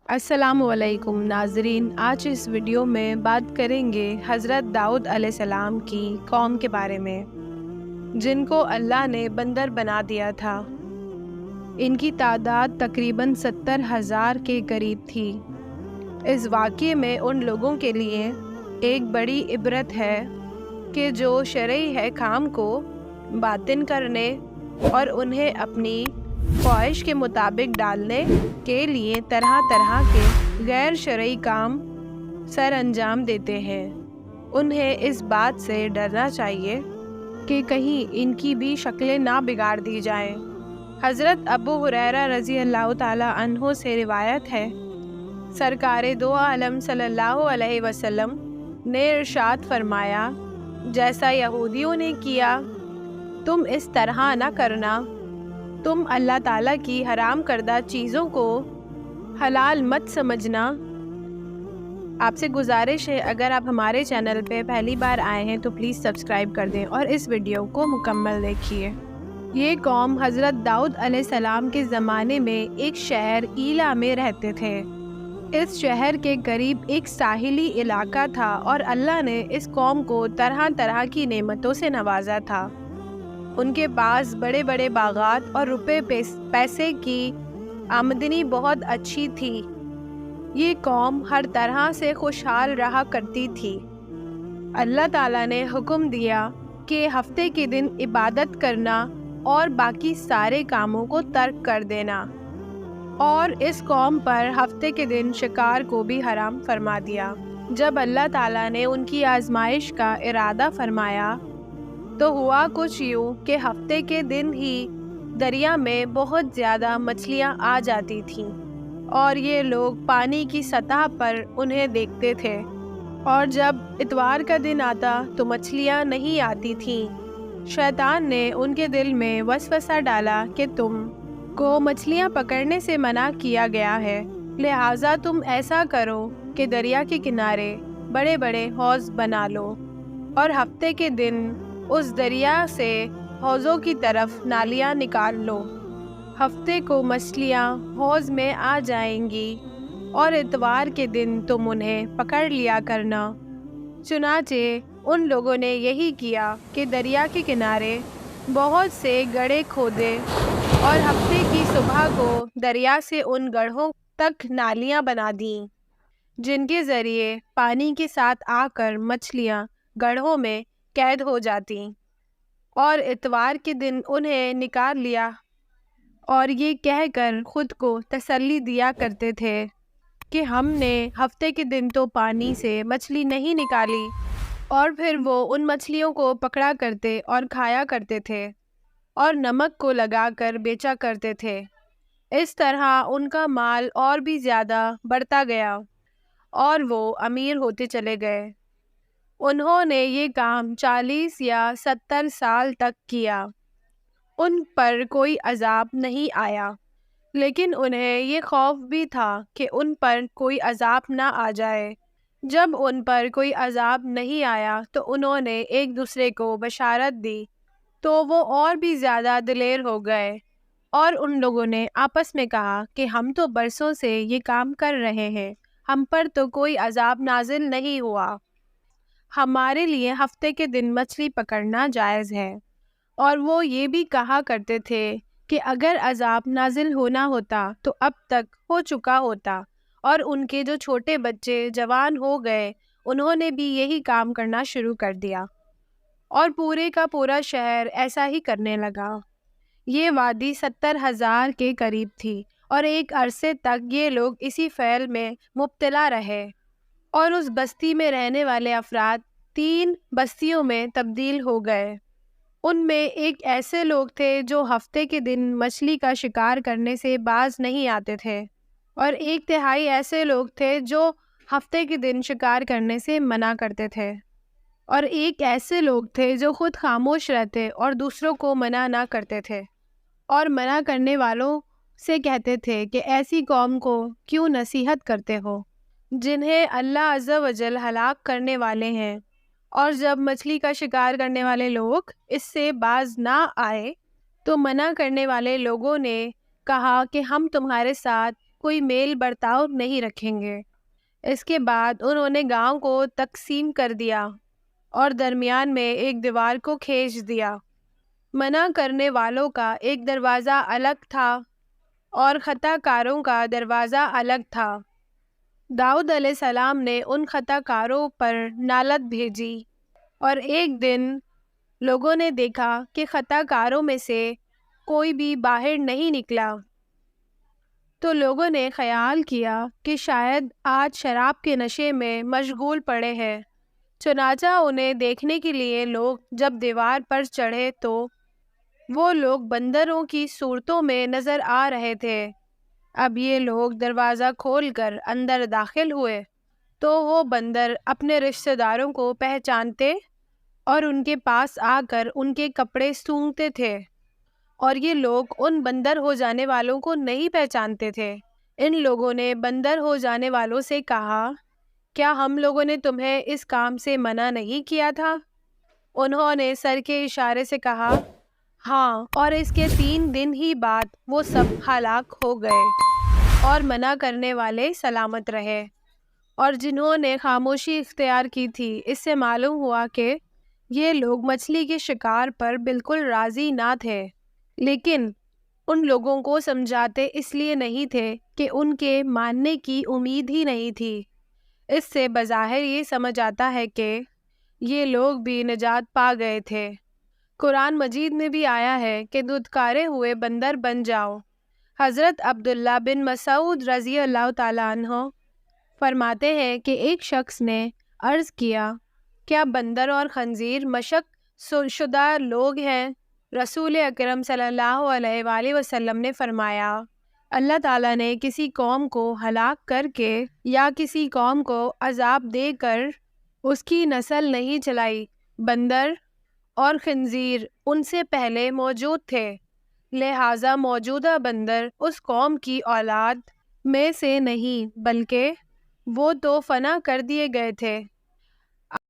अस्सलाम वालेकुम नाजरीन। आज इस वीडियो में बात करेंगे हज़रत दाऊद अलैहिस्सलाम की कौम के बारे में, जिनको अल्लाह ने बंदर बना दिया था। इनकी तादाद तकरीबन 70,000 के करीब थी। इस वाक़ये में उन लोगों के लिए एक बड़ी इबरत है कि जो शरई है काम को बातिन करने और उन्हें अपनी ख्वाहिश के मुताबिक डालने के लिए तरह तरह के गैर शरई काम सर अंजाम देते हैं। उन्हें इस बात से डरना चाहिए कि कहीं इनकी भी शक्लें ना बिगाड़ दी जाएं। हज़रत अबू हुरैरा रज़ी अल्लाह ताला अन्हो से रिवायत है, सरकारे दो आलम सल्लल्लाहु अलैहि वसल्लम ने इरशाद फरमाया, जैसा यहूदियों ने किया तुम इस तरह ना करना। तुम अल्लाह ताला की हराम करदा चीज़ों को हलाल मत समझना। आपसे गुजारिश है, अगर आप हमारे चैनल पे पहली बार आए हैं तो प्लीज़ सब्सक्राइब कर दें और इस वीडियो को मुकम्मल देखिए। ये कौम हज़रत दाऊद अलैहिस्सलाम के ज़माने में एक शहर ईला में रहते थे। इस शहर के करीब एक साहिली इलाका था और अल्लाह ने इस कौम को तरह तरह की नेमतों से नवाजा था। उनके पास बड़े बड़े बागात और रुपए पैसे की आमदनी बहुत अच्छी थी। ये कौम हर तरह से खुशहाल रहा करती थी। अल्लाह ताला ने हुक्म दिया कि हफ्ते के दिन इबादत करना और बाकी सारे कामों को तर्क कर देना, और इस कौम पर हफ्ते के दिन शिकार को भी हराम फरमा दिया। जब अल्लाह ताला ने उनकी आजमाइश का इरादा फरमाया तो हुआ कुछ यूँ कि हफ्ते के दिन ही दरिया में बहुत ज़्यादा मछलियाँ आ जाती थीं और ये लोग पानी की सतह पर उन्हें देखते थे, और जब इतवार का दिन आता तो मछलियाँ नहीं आती थीं। शैतान ने उनके दिल में वसवसा डाला कि तुम को मछलियाँ पकड़ने से मना किया गया है, लिहाजा तुम ऐसा करो कि दरिया के किनारे बड़े बड़े हौज़ बना लो और हफ्ते के दिन उस दरिया से हौज़ों की तरफ नालियाँ निकाल लो। हफ्ते को मछलियाँ हौज़ में आ जाएंगी और इतवार के दिन तुम उन्हें पकड़ लिया करना। चुनाचे उन लोगों ने यही किया कि दरिया के किनारे बहुत से गड्ढे खोदे और हफ्ते की सुबह को दरिया से उन गड्ढों तक नालियाँ बना दीं, जिनके ज़रिए पानी के साथ आकर मछलियाँ गड्ढों में कैद हो जाती और इतवार के दिन उन्हें निकाल लिया, और ये कहकर ख़ुद को तसल्ली दिया करते थे कि हमने हफ्ते के दिन तो पानी से मछली नहीं निकाली, और फिर वो उन मछलियों को पकड़ा करते और खाया करते थे और नमक को लगाकर बेचा करते थे। इस तरह उनका माल और भी ज़्यादा बढ़ता गया और वो अमीर होते चले गए। उन्होंने ये काम 40 या 70 साल तक किया। उन पर कोई अज़ाब नहीं आया, लेकिन उन्हें ये खौफ भी था कि उन पर कोई अज़ाब ना आ जाए। जब उन पर कोई अज़ाब नहीं आया तो उन्होंने एक दूसरे को बशारत दी, तो वो और भी ज़्यादा दिलेर हो गए और उन लोगों ने आपस में कहा कि हम तो बरसों से ये काम कर रहे हैं, हम पर तो कोई अज़ाब नाजिल नहीं हुआ। हमारे लिए हफ्ते के दिन मछली पकड़ना जायज़ है। और वो ये भी कहा करते थे कि अगर अज़ाब नाजिल होना होता तो अब तक हो चुका होता, और उनके जो छोटे बच्चे जवान हो गए उन्होंने भी यही काम करना शुरू कर दिया, और पूरे का पूरा शहर ऐसा ही करने लगा। ये वादी 70,000 के करीब थी और एक अरसे तक ये लोग इसी फ़ैल में मुब्तला रहे, और उस बस्ती में रहने वाले अफराद 3 बस्तियों में तब्दील हो गए। उनमें एक ऐसे लोग थे जो हफ्ते के दिन मछली का शिकार करने से बाज नहीं आते थे, और 1/3 ऐसे लोग थे जो हफ्ते के दिन शिकार करने से मना करते थे, और एक ऐसे लोग थे जो खुद खामोश रहते और दूसरों को मना ना करते थे, और मना करने वालों से कहते थे कि ऐसी कौम को क्यों नसीहत करते हो जिन्हें अल्लाह अज़्ज़ा वजल हलाक करने वाले हैं। और जब मछली का शिकार करने वाले लोग इससे बाज ना आए तो मना करने वाले लोगों ने कहा कि हम तुम्हारे साथ کوئی میل برتاؤ نہیں رکھیں گے۔ اس کے بعد انہوں نے گاؤں کو تقسیم کر دیا اور درمیان میں ایک دیوار کو کھینچ دیا۔ منع کرنے والوں کا ایک دروازہ الگ تھا اور خطا کاروں کا دروازہ الگ تھا۔ داؤد علیہ السلام نے ان خطا کاروں پر نالت بھیجی، اور ایک دن لوگوں نے دیکھا کہ خطا کاروں میں سے کوئی بھی باہر نہیں نکلا، تو لوگوں نے خیال کیا کہ شاید آج شراب کے نشے میں مشغول پڑے ہیں۔ چنانچہ انہیں دیکھنے کے لیے لوگ جب دیوار پر چڑھے تو وہ لوگ بندروں کی صورتوں میں نظر آ رہے تھے۔ اب یہ لوگ دروازہ کھول کر اندر داخل ہوئے تو وہ بندر اپنے رشتہ داروں کو پہچانتے اور ان کے پاس آ کر ان کے کپڑے سونگھتے تھے، اور یہ لوگ ان بندر ہو جانے والوں کو نہیں پہچانتے تھے۔ ان لوگوں نے بندر ہو جانے والوں سے کہا، کیا ہم لوگوں نے تمہیں اس کام سے منع نہیں کیا تھا؟ انہوں نے سر کے اشارے سے کہا، ہاں، اور اس کے 3 دن ہی بعد وہ سب ہلاک ہو گئے، اور منع کرنے والے سلامت رہے۔ اور جنہوں نے خاموشی اختیار کی تھی، اس سے معلوم ہوا کہ یہ لوگ مچھلی کے شکار پر بالکل راضی نہ تھے، لیکن ان لوگوں کو سمجھاتے اس لیے نہیں تھے کہ ان کے ماننے کی امید ہی نہیں تھی۔ اس سے بظاہر یہ سمجھ آتا ہے کہ یہ لوگ بھی نجات پا گئے تھے۔ قرآن مجید میں بھی آیا ہے کہ دھتکارے ہوئے بندر بن جاؤ۔ حضرت عبداللہ بن مسعود رضی اللہ تعالیٰ عنہ فرماتے ہیں کہ ایک شخص نے عرض کیا، کیا بندر اور خنزیر مشق شدہ لوگ ہیں؟ رسول اکرم صلی اللہ علیہ وآلہ وسلم نے فرمایا، اللہ تعالیٰ نے کسی قوم کو ہلاک کر کے یا کسی قوم کو عذاب دے کر اس کی نسل نہیں چلائی۔ بندر اور خنزیر ان سے پہلے موجود تھے، لہٰذا موجودہ بندر اس قوم کی اولاد میں سے نہیں، بلکہ وہ تو فنا کر دیے گئے تھے۔